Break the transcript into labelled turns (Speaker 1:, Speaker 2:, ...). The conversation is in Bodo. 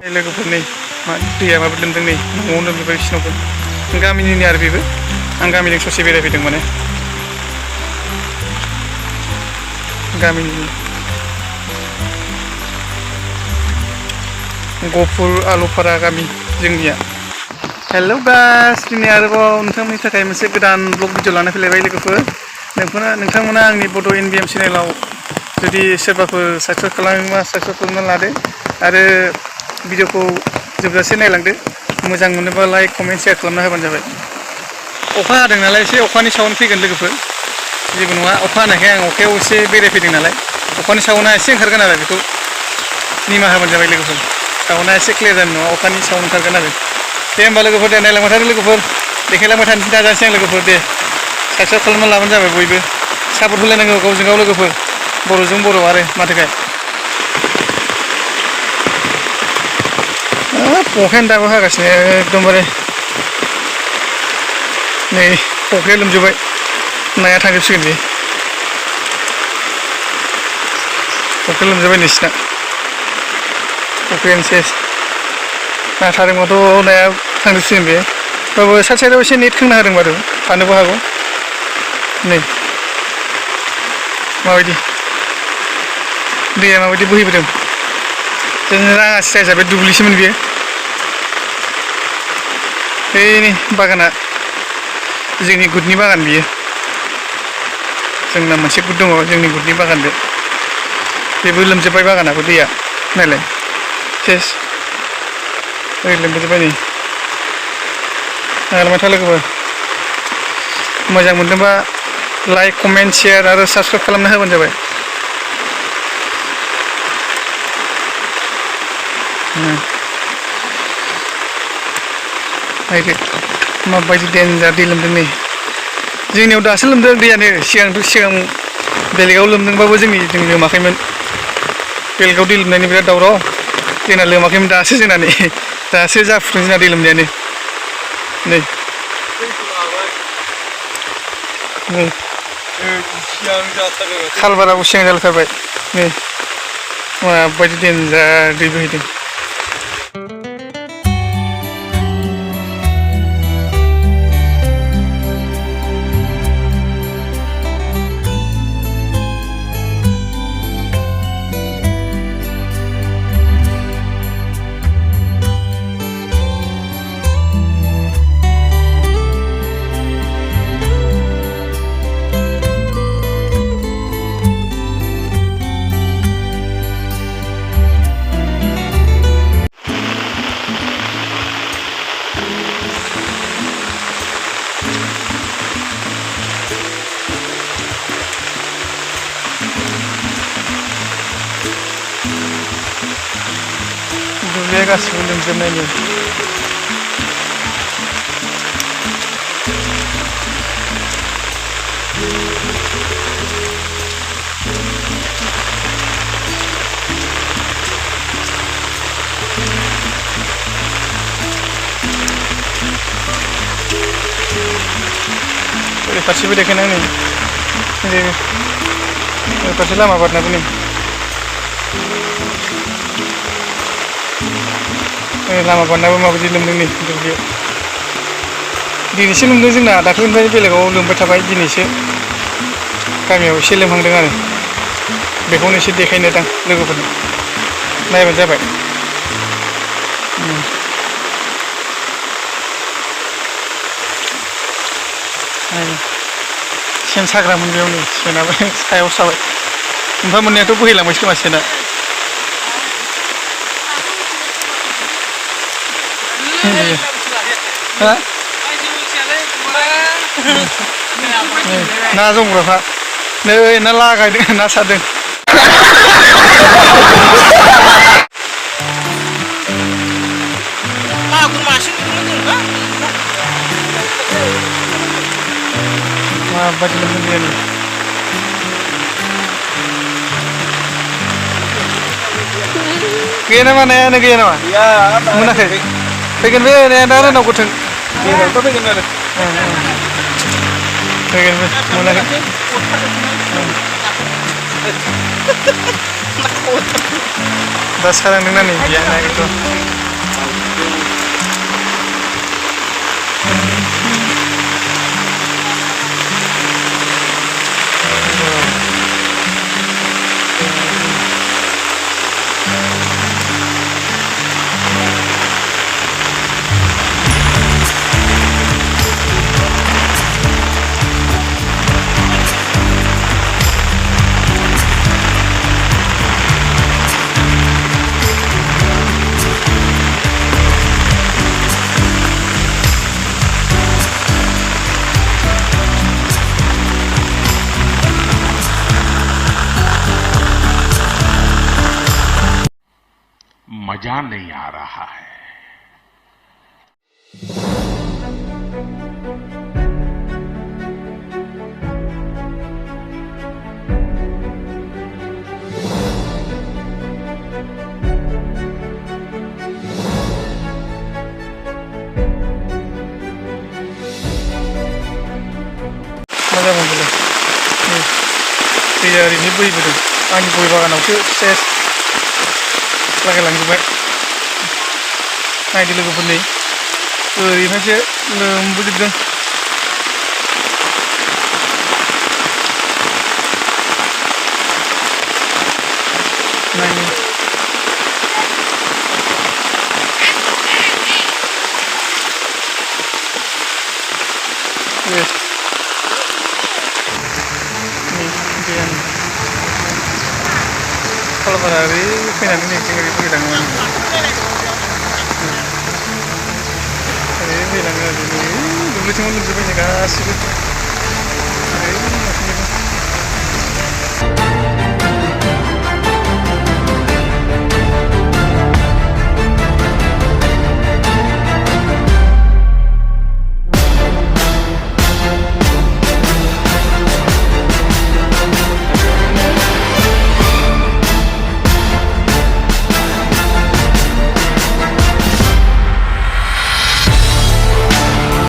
Speaker 1: लोगोफोरनि दैया माबा लोमदों नै न'आव लोमजोब्बाय बिसिनावबो गामिनिनो आरो बेबो आं गामिजों ससे बेरायफैदों माने गामिनि गफुर आलुफारा गामि जोंनिया हेल' गाइस दिनै आरोबाव नोंथांमोननि थाखाय मोनसे गोदान ब्लग भिडिअ लाना फैलायबाय लोगोफोर नोंथांमोना आंनि बड' NBM चेनेलाव जुदि सोरबाफोर साबसक्राइब खालामोबा साबसक्राइब खालामना लादो आरो भिडिअखौ जोबजासे नायलांदो मोजां मोनोबा लाइक कमेन्ट शेयार खालामना होबानो जाबाय अखा हादों नालाय एसे अखानि साउन्ड फैगोन लोगोफोर जेबो नङा अखा हानायखाय आं अखायाव एसे बेरायफैदों नालाय अखानि साउन्डआ एसे ओंखारगोन आरो बेखौ निमाहा होबानो जाबाय लोगोफोर साउन्डआ एसे क्लियार जानाय नङा अखानि साउन्ड ओंखारगोन आरो दे होमबा लोगोफोर दे नायलांबाय थादो लोगोफोर देखायलांबाय थानोसै दाजानोसै आं लोगोफोर दे साबसक्राइब खालामना लाबानो जाबाय बयबो सापर्ट होलायनांगौ गावजों गाव लोगोफोर बर'जों बर' आरो माथोखाय अखायानो दाबो हागासिनो एकदमबारे नै फख्रिया लोमजोब्बाय नाया थांजोबसिगोन बे फख्रि लोमजोब्बाय नोंसिना फख्रियानो सेस ना थादोंबाथ' नाया थांजोबसिगोन बे होमबाबो साइडआव एसे नेट खोंना होदों बारु थानोबो हागौ नै माबायदि दैया माबायदि बोहैबोदों जों राङासि जाहैबाय दुब्लिसोमोन बेयो बैनि बागाना जोंनि गुदनि बागान बियो जोंना मोनसे गुद दङ जोंनि गुदनि बागान बेबो लोमजोब्बाय बागानाबो दैया नायलाय सेस ओरै लोमजोब्बाय नै नायलांबाय था लोगोफोर मोजां मोनदोंबा लाइक कमेन्ट शेयार आरो साबस्क्राइब खालामना होबानो जाबाय नायदो माबायदि देन्जार दै लोमदों नै जोंनियाव दासो लोमदों दैयानो सिगां बेलेगाव लोमदोंबाबो जों लोमाखैमोन बेलेगाव दै लोमनायनि बिराद दावराव जोंना लोमाखैमोन दासो जोंना नै दासो जाफुदों जोंना दै लोमनायानो नै खालबारा उसियां जालायथारबाय नै माबायदि देन्जार दै बोहैदों दुब्लिया गासिबो लोमजोबनाय नै ओरै फारसेबो देखायना नै ओरै फारसे लामा बारनाबो नै लामा बारनाबो माबायदि लोमदों नै दुब्लियाव दिनैसो लोमदों जोंना दाख्लैनिफ्राय बेलेगाव लोमबाय थाबाय दिनैसो गामियाव एसे लोमहांदों आरो बेखौनो एसे देखायनो दां लोगोफोरनो नायबानो जाबाय सेन साग्रामोन बेयावनो सेनाबो सायाव साबाय ओमफ्राय मोननायाथ' बोहैलांबायसो खोमा सेना ना जंग्राफ्रा नै ना लागायदों ना सारदों माबायदि लोमदों दैयानो गैया नामा नायानो गैया नामा मोनाखै फैगोन बे नाया दा रानाव गोथों फैगोन आरो फैगोन बे मोनाखै
Speaker 2: Takut.
Speaker 1: दा सारांदोंना नै गैया ना itu.
Speaker 3: मजा नहीं आ रहा है।
Speaker 1: Masa mobilnya. Nih, दैया ओरैनो बोहैबोदों. आंनि गय बागानावसो सेस लागायलांजोब्बाय. नायदो लोगोफोर नै ओरैनिफ्रायसो लोमबोजोबदों. नायनो yes. Nih, kalau pada hari fैनानै नै जों ओरै फैलाङोमोन. ओरै फैलाङो ओरै दुब्लिथिं लोमजोब्बाय नै गासिबो.